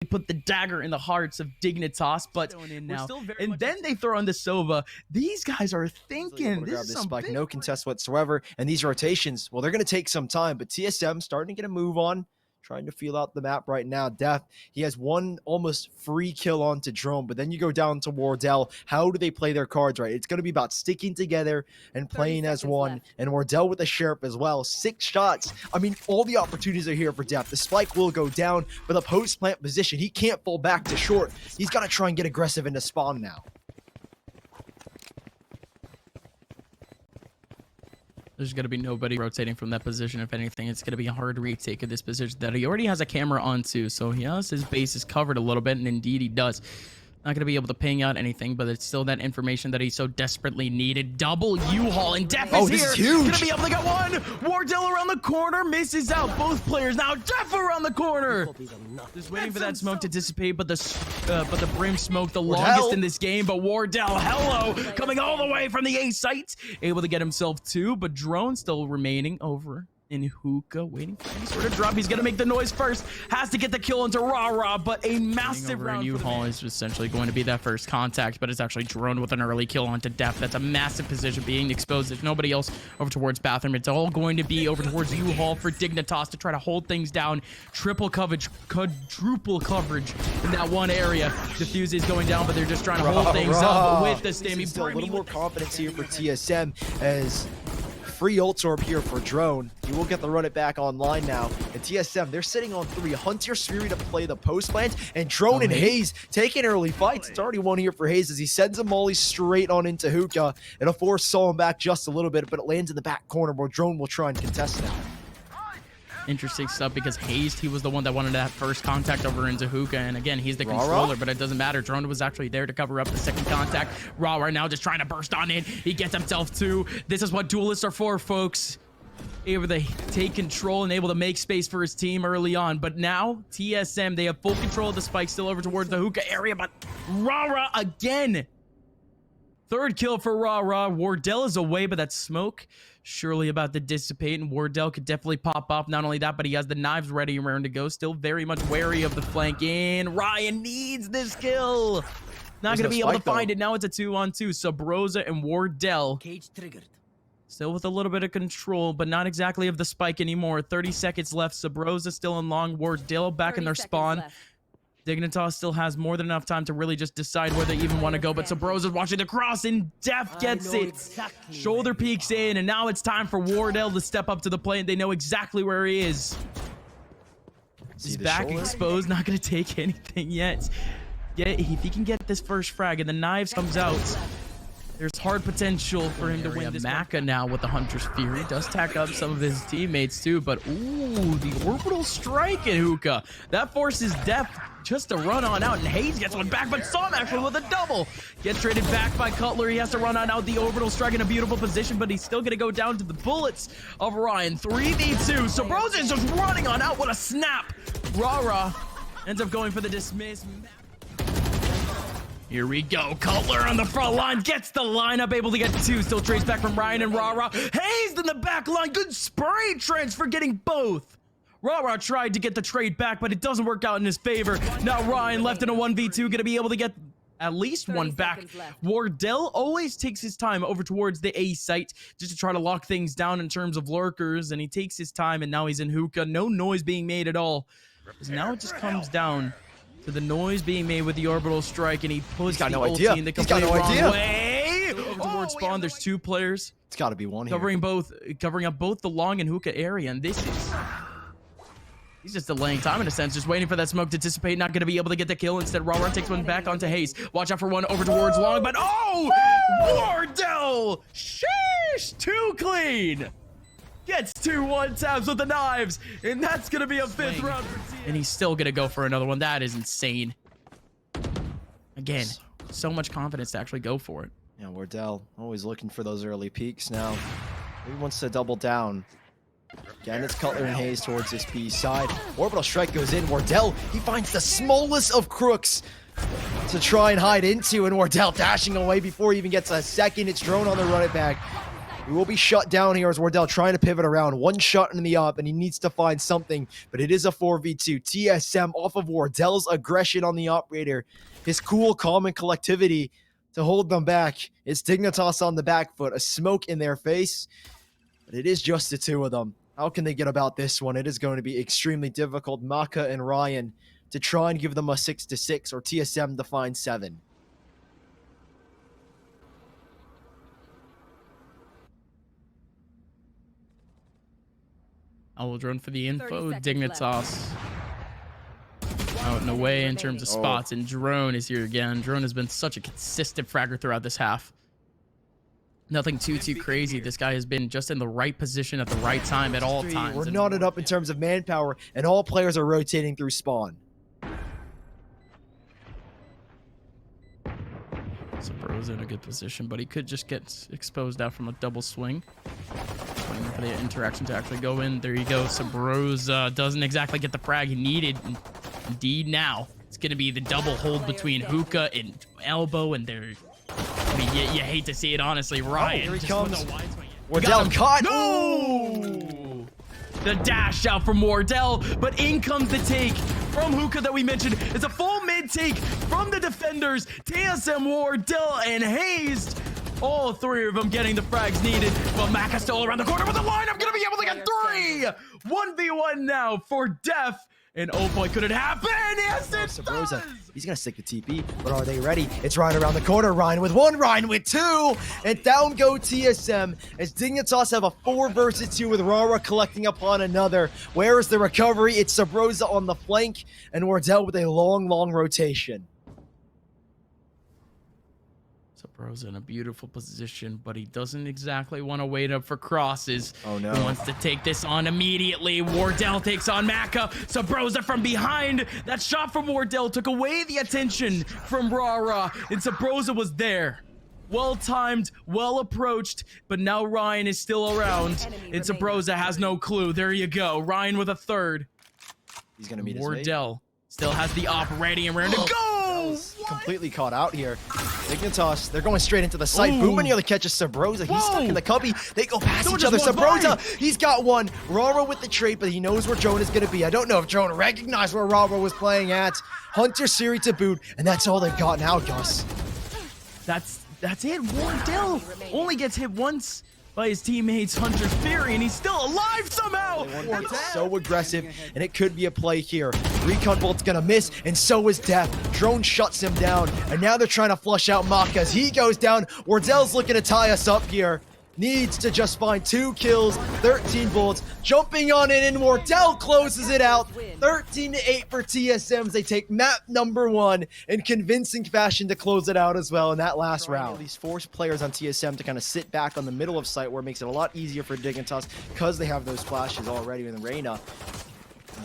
put the dagger in the hearts of Dignitas, but now. And then they throw on the Sova. These guys are thinking this is some no contest whatsoever. And these rotations, well, they're going to take some time, but TSM starting to get a move on, trying to feel out the map right now. Death, he has one almost free kill onto Drone, but then you go down to Wardell. How do they play their cards right? It's going to be about sticking together and playing as one. Left. And Wardell with a Sheriff as well. 6 shots. I mean, all the opportunities are here for Death. The spike will go down, but the post-plant position, he can't fall back to short. He's got to try and get aggressive into spawn now. There's going to be nobody rotating from that position. If anything, it's going to be a hard retake of this position that he already has a camera on too. So he has his bases covered a little bit, and indeed he does. Not going to be able to ping out anything, but it's still that information that he so desperately needed. Double U-Haul, and Def is this here. Is huge. Gonna be able to get one. Wardell around the corner, misses out. Both players now. Def around the corner. Just waiting for that smoke to dissipate, but the brim smoke the longest in this game. But Wardell, hello, coming all the way from the A site, able to get himself 2, but Drone still remaining over in Hookah, waiting for any sort of drop. He's gonna make the noise first, has to get the kill into Ra, but a massive round. U-Haul is essentially going to be that first contact, but it's actually Drone with an early kill onto Def. That's a massive position being exposed. There's nobody else over towards Bathroom. It's all going to be over towards U-Haul for Dignitas to try to hold things down. Triple coverage, quadruple coverage in that one area. Diffuse is going down, but they're just trying to hold things up with the Stammy. Still a little more confidence here for TSM as free ult orb here for Drone. He will get the run it back online now. And TSM, they're sitting on 3. Hunter Fury to play the post plant, and Drone and Hayes taking early fights. It's already 1 here for Hayes as he sends a molly straight on into Hookah. It'll force Solon back just a little bit, but it lands in the back corner where Drone will try and contest now. Interesting stuff because Hayes, he was the one that wanted that first contact over into Hookah, and again, he's the controller, but it doesn't matter. Drone was actually there to cover up the second contact. Ra right now just trying to burst on in. He gets himself 2. This is what duelists are for, folks. Able to take control and able to make space for his team early on, but now TSM, they have full control of the spike still over towards the Hookah area, but Ra again. 3rd kill for Ra. Wardell is away, but that smoke surely about to dissipate, and Wardell could definitely pop off. Not only that, but he has the knives ready and raring to go. Still very much wary of the flank in. Ryan needs this kill. Not going to be able to find it. Now it's a 2-on-2. Subrosa and Wardell. Cage triggered. Still with a little bit of control, but not exactly of the spike anymore. 30 seconds left. Subrosa still in long. Wardell back in their spawn. Dignitas still has more than enough time to really just decide where they even want to go, but Sabrosa is watching the cross, and Def gets it. Shoulder peeks in, and now it's time for Wardell to step up to the plate. They know exactly where he is. His back exposed, not going to take anything yet. If he can get this first frag and the knives comes out, there's hard potential for him to win this. Maka now with the Hunter's Fury does tack up some of his teammates too, but ooh, the orbital strike in Hookah. That forces Def just to run on out, and Hayes gets one back, but Som actually with a double. Gets traded back by Cutler. He has to run on out the orbital strike in a beautiful position, but he's still going to go down to the bullets of Ryan. 3v2. So Bros is just running on out. What a snap. Ra ends up going for the dismiss. Here we go. Cutler on the front line, gets the lineup, able to get 2. Still trades back from Ryan and Ra. Hayes in the back line. Good spray transfer, getting both. Ra tried to get the trade back, but it doesn't work out in his favor. Now Ryan left in a 1v2, gonna be able to get at least one back. Wardell always takes his time over towards the A site just to try to lock things down in terms of lurkers, and he takes his time, and now he's in Hookah. No noise being made at all. Now it just comes down to the noise being made with the orbital strike, and he puts the ulti in the complete wrong way. Over towards spawn, there's 2 players. It's got to be one here. Covering up both the long and Hookah area, and this is... He's just delaying time in a sense, just waiting for that smoke to dissipate. Not going to be able to get the kill. Instead, Ra takes one back onto Hayes. Watch out for one over towards long, but oh! Wardell! Sheesh! Too clean! Gets 2 1-taps with the knives, and that's going to be a 5th round for TSM. And he's still going to go for another one. That is insane. Again, so much confidence to actually go for it. Yeah, Wardell always looking for those early peaks now. He wants to double down. Again, it's Cutler and Hayes towards this B side. Orbital strike goes in. Wardell, he finds the smallest of crooks to try and hide into, and Wardell dashing away before he even gets a second. It's Drone on the run it back. We will be shut down here as Wardell trying to pivot around. One shot in the up, and he needs to find something, but it is a 4v2. TSM off of Wardell's aggression on the operator. His cool, calm, and collectivity to hold them back. It's Dignitas on the back foot, a smoke in their face, but it is just the two of them. How can they get about this one? It is going to be extremely difficult. Maka and Ryan to try and give them a 6-6, or TSM to find 7. I will drone for the info. Dignitas out and away in terms of spots, and Drone is here again. Drone has been such a consistent fragger throughout this half. Nothing too crazy. This guy has been just in the right position at the right time at all times. We're knotted up in terms of manpower, and all players are rotating through spawn. So Bro's in a good position, but he could just get exposed out from a double swing. Waiting for the interaction to actually go in. There you go. Sabroza doesn't exactly get the frag he needed. Indeed, now it's going to be the double hold between Hookah and Elbow, and they're... I mean, you hate to see it, honestly. Ryan, here he comes. Wardell caught. No! The dash out from Wardell, but in comes the take from Hookah that we mentioned. It's a full mid take from the defenders. TSM, Wardell, and Hazed. All three of them getting the frags needed. But Maka still around the corner with the line. I'm going to be able to get 3. 1v1 now for Def. And oh boy, could it happen? Yes, it does! He's going to stick the TP, but are they ready? It's Ryan around the corner. Ryan with 1, Ryan with 2. And down go TSM as Dignitas have a 4 versus 2 with Rara collecting upon another. Where is the recovery? It's Sabroza on the flank and Wardell with a long rotation. Bro's in a beautiful position, but he doesn't exactly want to wait up for crosses. Oh no. He wants to take this on immediately. Wardell takes on Maka. Sabroza from behind. That shot from Wardell took away the attention from Rara, and Sabroza was there. Well timed, well approached, but now Ryan is still around, and Sabroza has no clue. There you go. Ryan with a 3rd. He's going to meet his Wardell still has the op ready and ready to go. Completely caught out here. Dignitas, they're going straight into the site. Boomer nearly catches Sabroza. He's stuck in the cubby. They go past each other. Sabroza, he's got 1. Rara with the trait, but he knows where Drone is going to be. I don't know if Drone recognized where Rara was playing at. Hunter Siri to boot, and that's all they've got now, Gus. That's it. Wardell only gets hit once by his teammates Hunter's Fury, and he's still alive somehow. So aggressive, and it could be a play here. Recon Bolt's gonna miss, and so is Death. Drone shuts him down, and now they're trying to flush out Maka as he goes down. Wardell's looking to tie us up here. Needs to just find 2 kills, 13 bullets, jumping on it, and Wardell closes it out. 13-8 for TSMs. They take map number 1 in convincing fashion to close it out as well in that last round. These 4 players on TSM to kind of sit back on the middle of site, where it makes it a lot easier for Dignitas because they have those flashes already in Reyna.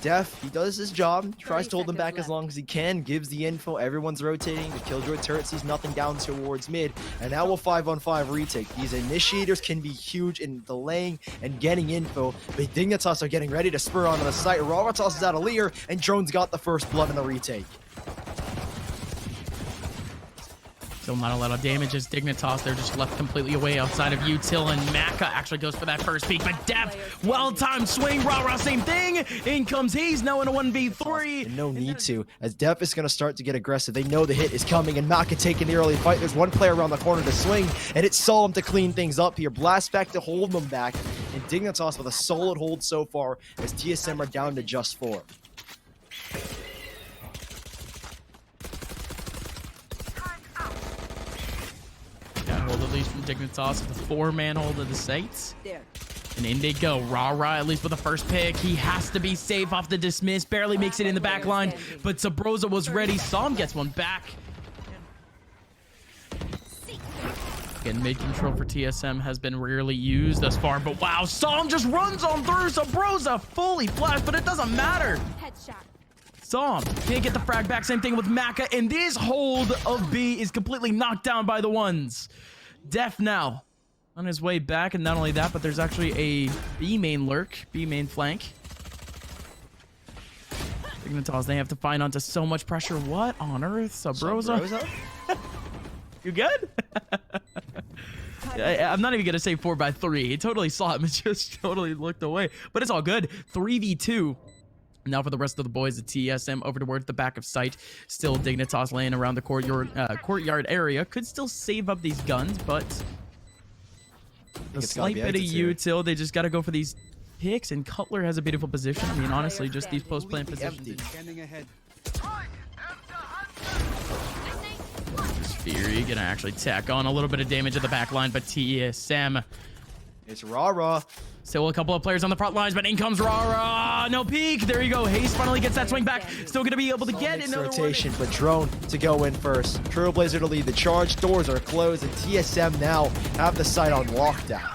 Def, he does his job, tries to hold them back as long as he can, gives the info, everyone's rotating, the Killjoy turret sees nothing down towards mid, and now a 5-on-5 retake. These initiators can be huge in delaying and getting info, but Dignitas are getting ready to spur onto the site. Raratos is out of Lear, and Drone's got the first blood in the retake. Still not a lot of damage as Dignitas. They're just left completely away outside of Util, and Maka actually goes for that first peek. But Def, well-timed swing. Rara, same thing. In comes Hayes, now in a 1v3. And no need to, as Def is going to start to get aggressive. They know the hit is coming, and Maka taking the early fight. There's one player around the corner to swing, and it's Solemn to clean things up here. Blast back to hold them back, and Dignitas with a solid hold so far as TSM are down to just 4. Hold at least from Dignitas with a 4-man hold of the sights. And in they go. Rara at least with the first pick. He has to be safe off the dismiss. Barely makes it in the back line, but Sabroza was ready. Som gets one back. Again, mid-control for TSM has been rarely used thus far, but wow, Som just runs on through. Sabroza fully flashed, but it doesn't matter. Som can't get the frag back. Same thing with Maka, and this hold of B is completely knocked down by the ones. Def now on his way back, and not only that, but there's actually a B main lurk, B main flank. Dignitas, they have to find onto so much pressure. What on earth, Sabroza? You good? I'm not even gonna say 4x3. He totally saw him and just totally looked away. But it's all good. 3v2. Now for the rest of the boys, the TSM over towards the back of site. Still Dignitas laying around the courtyard area. Could still save up these guns, but a slight bit of util. They just got to go for these picks, and Cutler has a beautiful position. I mean, honestly, just these post-plant positions. Fury gonna actually tack on a little bit of damage at the back line, but TSM. It's Rara. Still a couple of players on the front lines, but in comes Rara. No peek. There you go. Hayes finally gets that swing back. Still going to be able to get another rotation, but Drone to go in first. Trailblazer to lead the charge. Doors are closed, and TSM now have the site on lockdown.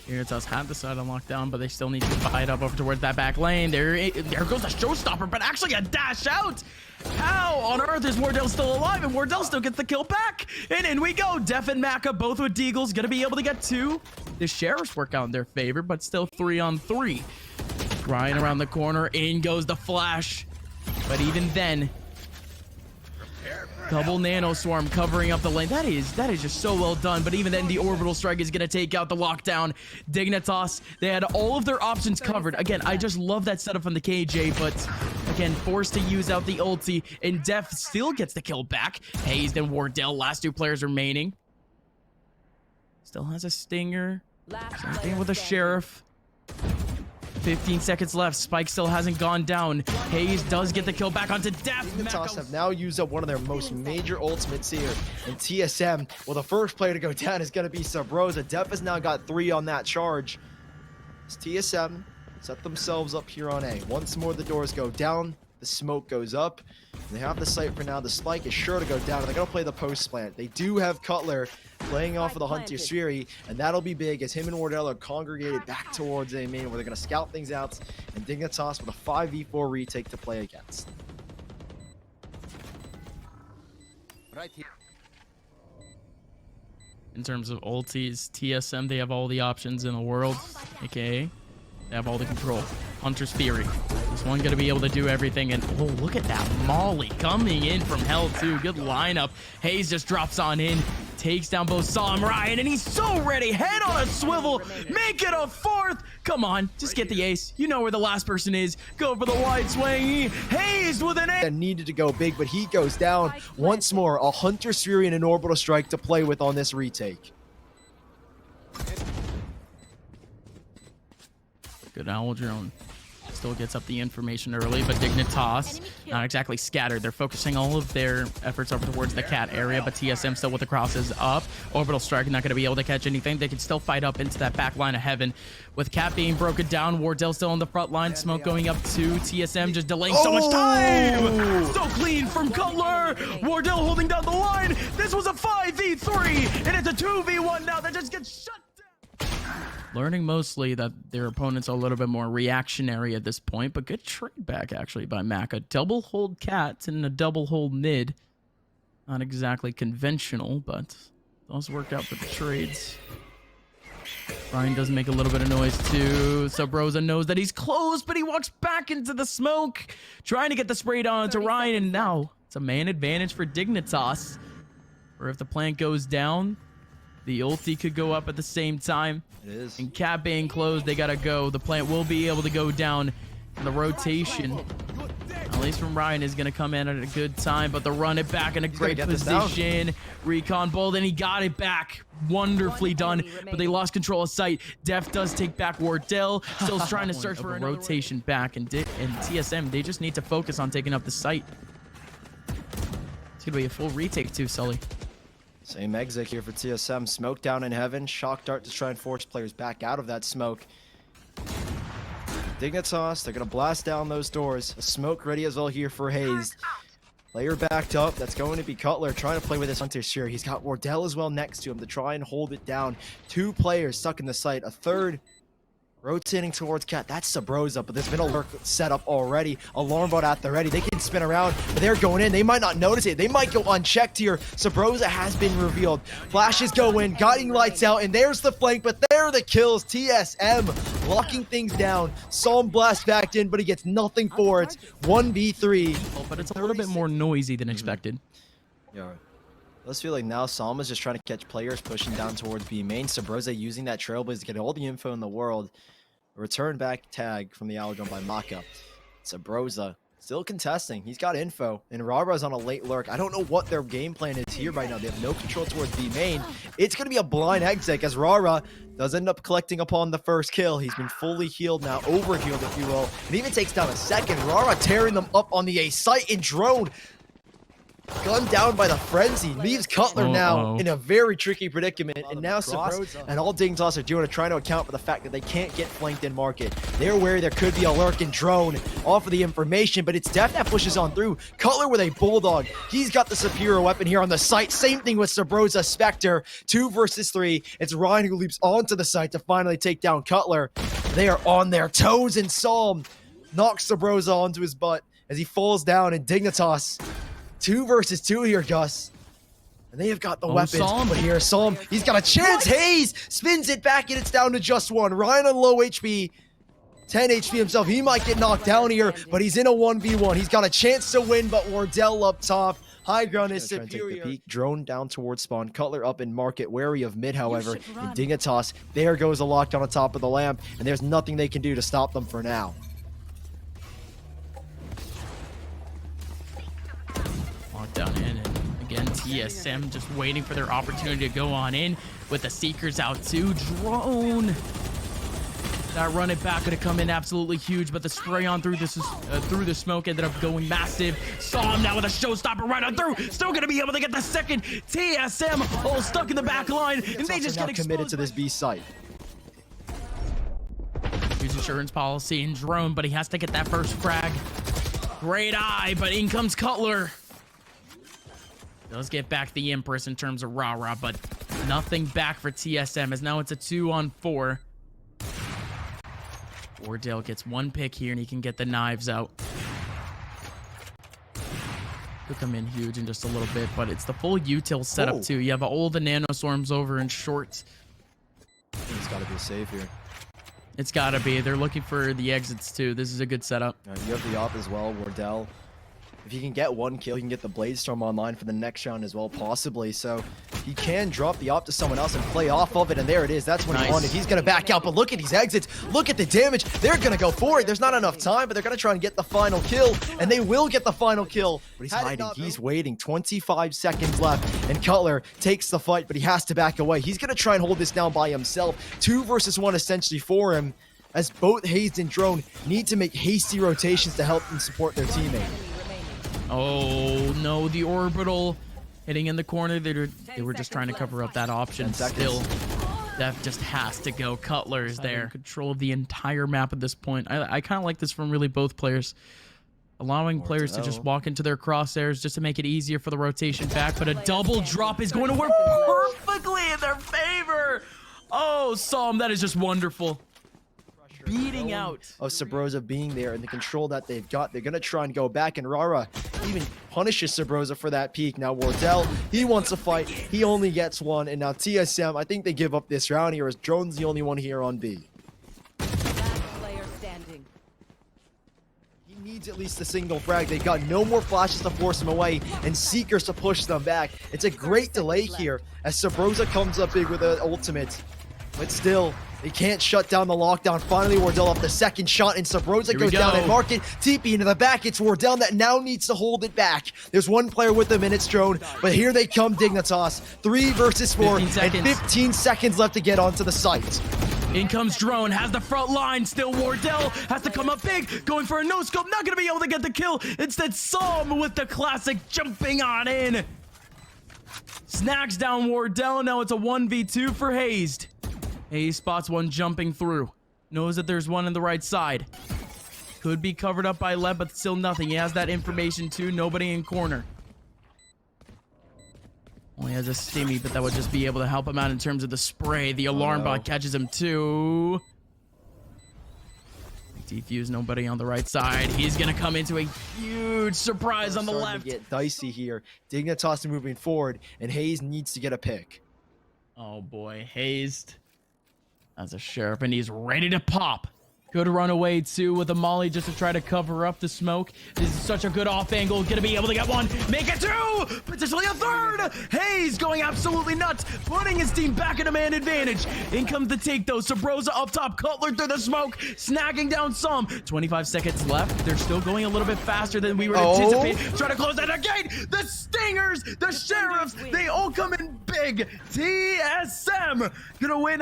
Dignitas had the side on lockdown, but they still need to fight up over towards that back lane. There goes the showstopper, but actually a dash out. How on earth is Wardell still alive? And Wardell still gets the kill back. And in we go. Def and Maka both with Deagles. Gonna be able to get 2. The Sheriffs work out in their favor, but still 3-on-3. Ryan around the corner. In goes the flash. But even then, double nano swarm covering up the lane. That is just so well done. But even then, the orbital strike is gonna take out the lockdown. Dignitas, they had all of their options covered. Again, I just love that setup from the KJ, but again, forced to use out the ulti, and Def still gets the kill back. Hayes, then Wardell, last 2 players remaining. Still has a stinger. Same thing with a sheriff. 15 seconds left. Spike still hasn't gone down. Hayes does get the kill back onto Def. Dignitas have now used up one of their most major ultimates here. And TSM, well, the first player to go down is going to be Sabrosa. Def has now got 3 on that charge. It's TSM set themselves up here on A. Once more, the doors go down. The smoke goes up. They have the site for now. The spike is sure to go down. They're going to play the post plant. They do have Cutler playing off of the Hunter's Fury, and that'll be big as him and Wardell are congregated back towards A main, where they're going to scout things out, and Dignitas with a 5v4 retake to play against. Right here. In terms of ultis, TSM, they have all the options in the world, aka they have all the control. Hunter's Fury. This one gonna be able to do everything, and oh, look at that Molly coming in from hell too. Good lineup. Hayes just drops on in, takes down both Saw and Ryan, and he's so ready. Head on a swivel, make it a 4th. Come on, just get the ace. You know where the last person is. Go for the wide swing. Hayes with an ace. And needed to go big, but he goes down once more. A Hunter's Fury and an orbital strike to play with on this retake. Good owl drone. Still gets up the information early, but Dignitas not exactly scattered. They're focusing all of their efforts over towards the cat area, but TSM still with the crosses up. Orbital strike not going to be able to catch anything. They can still fight up into that back line of heaven. With cat being broken down, Wardell still on the front line. Smoke going up to TSM, just delaying so much time. So clean from Cutler. Wardell holding down the line. This was a 5v3, and it's a 2v1 now that just gets shut down. Learning mostly that their opponents are a little bit more reactionary at this point, but good trade back actually by Maka. Double hold cat and a double hold mid. Not exactly conventional, but those worked out for the trades. Ryan does make a little bit of noise too. Sabrosa knows that he's close, but he walks back into the smoke, trying to get the spray down to Ryan, and now it's a man advantage for Dignitas. Or if the plant goes down, the ulti could go up at the same time. It is. And cap being closed, they gotta go. The plant will be able to go down. And the rotation, at least from Ryan, is gonna come in at a good time, but the run it back in a great position. Recon bold, and he got it back. Wonderfully done, but they lost control of site. Def does take back Wardell. Still trying to search for a rotation back, and TSM, they just need to focus on taking up the site. It's gonna be a full retake too, Sully. Same exit here for TSM. Smoke down in heaven. Shock dart to try and force players back out of that smoke. Dignitas, they're going to blast down those doors. A smoke ready as well here for Hayes. Player backed up. That's going to be Cutler trying to play with his Hunter's Fury. He's got Wardell as well next to him to try and hold it down. 2 players stuck in the site. A third rotating towards cat. That's Sabrosa, but there's been a lurk set up already. Alarm bot at the ready. They can spin around, but they're going in. They might not notice it. They might go unchecked here. Sabrosa has been revealed. Flashes go in, guiding lights out, and there's the flank, but there are the kills. TSM locking things down. Psalm blast backed in, but he gets nothing for it. 1v3. But it's a little bit more noisy than expected. Yeah. Let's feel like now Salma's just trying to catch players pushing down towards B main. Sabrosa using that trailblaze to get all the info in the world. Return back tag from the Aerodrome by Maka. Sabrosa still contesting. He's got info. And Rara's on a late lurk. I don't know what their game plan is here right now. They have no control towards B main. It's going to be a blind exec as Rara does end up collecting upon the first kill. He's been fully healed now, overhealed if you will. And even takes down a second. Rara tearing them up on the A site and drone. Gunned down by the frenzy, leaves Cutler now in a very tricky predicament, and now Sabrosa and all Dignitas are doing trying to account for the fact that they can't get flanked in market. They're where there could be a lurking drone off of the information, but it's Def that pushes on through. Cutler with a bulldog. He's got the superior weapon here on the site. Same thing with Sabrosa Spectre. 2 versus 3. It's Ryan who leaps onto the site to finally take down Cutler. They are on their toes, and Psalm knocks Sabrosa onto his butt as he falls down, and Dignitas 2 versus 2 here, Gus. And they have got the weapons. But here, Psalm, he's got a chance. Hayes spins it back, and it's down to just 1. Ryan on low HP. 10 HP himself. He might get knocked down here, but he's in a 1v1. He's got a chance to win, but Wardell up top. High ground is superior. Peak. Drone down towards spawn. Cutler up in market, wary of mid, however. And Dignitas, there goes a lock on the top of the lamp, and there's nothing they can do to stop them for now. Down in, and again TSM just waiting for their opportunity to go on in with the Seekers out too. Drone, that run it back gonna come in absolutely huge, but the spray on through this through the smoke ended up going massive. Saw him now with a showstopper right on through, still gonna be able to get the second. TSM all stuck in the back line, and they just get committed to this B site. Use insurance policy and Drone, but he has to get that first frag. Great eye, but in comes Cutler. Does get back the Empress in terms of Rara, but nothing back for TSM as now it's a 2-on-4. Wardell gets 1 pick here and he can get the knives out. He'll come in huge in just a little bit, but it's the full util setup too. You have all the nanoswarms over in short. It's got to be a save here. It's got to be. They're looking for the exits too. This is a good setup. You have the op as well, Wardell. If he can get 1 kill, he can get the Bladestorm online for the next round as well, possibly. So he can drop the op to someone else and play off of it, and there it is. That's what he wanted. He's going to back out, but look at these exits. Look at the damage. They're going to go for it. There's not enough time, but they're going to try and get the final kill, and they will get the final kill. But he's hiding. He's waiting. 25 seconds left, and Cutler takes the fight, but he has to back away. He's going to try and hold this down by himself. 2 versus 1 essentially for him, as both Hayes and Drone need to make hasty rotations to help them support their teammate. Oh no, the orbital hitting in the corner. They were just trying to cover up that option. Still, that just has to go. Cutler is there. Control of the entire map at this point. I kind of like this from really both players. Allowing players to just walk into their crosshairs just to make it easier for the rotation back. But a double drop is going to work perfectly in their favor. Oh, Psalm, that is just wonderful. Beating out of Sabrosa being there and the control that they've got. They're going to try and go back, and Rara even punishes Sabrosa for that peak. Now Wardell, he wants a fight. He only gets 1, and now TSM, I think they give up this round here as Drone's the only one here on B. He needs at least a single frag. They've got no more flashes to force him away and Seekers to push them back. It's a great delay here as Sabrosa comes up big with an ultimate, but still, they can't shut down the lockdown. Finally, Wardell off the second shot, and Sabrosa goes down and market. TP into the back. It's Wardell that now needs to hold it back. There's 1 player with him, and it's Drone. But here they come, Dignitas. 3 versus 4, and 15 seconds left to get onto the site. In comes Drone, has the front line. Still Wardell has to come up big, going for a no-scope. Not going to be able to get the kill. Instead, Psalm with the classic jumping on in. Snags down Wardell. Now it's a 1v2 for Hazed. Hayes spots one jumping through. Knows that there's one on the right side. Could be covered up by Leb, but still nothing. He has that information too. Nobody in corner. Only has a stimmy, but that would just be able to help him out in terms of the spray. The alarm bot catches him too. Defuse, nobody on the right side. He's gonna come into a huge surprise on the left. Get dicey here. Dignitas moving forward, and Hayes needs to get a pick. Oh boy, Hayes as a sheriff, and he's ready to pop. Good run away too with a molly just to try to cover up the smoke. This is such a good off angle. Gonna be able to get one, make it two, potentially a third. Hayes going absolutely nuts, putting his team back in a man advantage. In comes the take though. Sabrosa up top, Cutler through the smoke, snagging down some. 25 seconds left. They're still going a little bit faster than we were anticipating. Trying to close that gate. The Stingers, the Sheriffs, they all come in big. TSM gonna win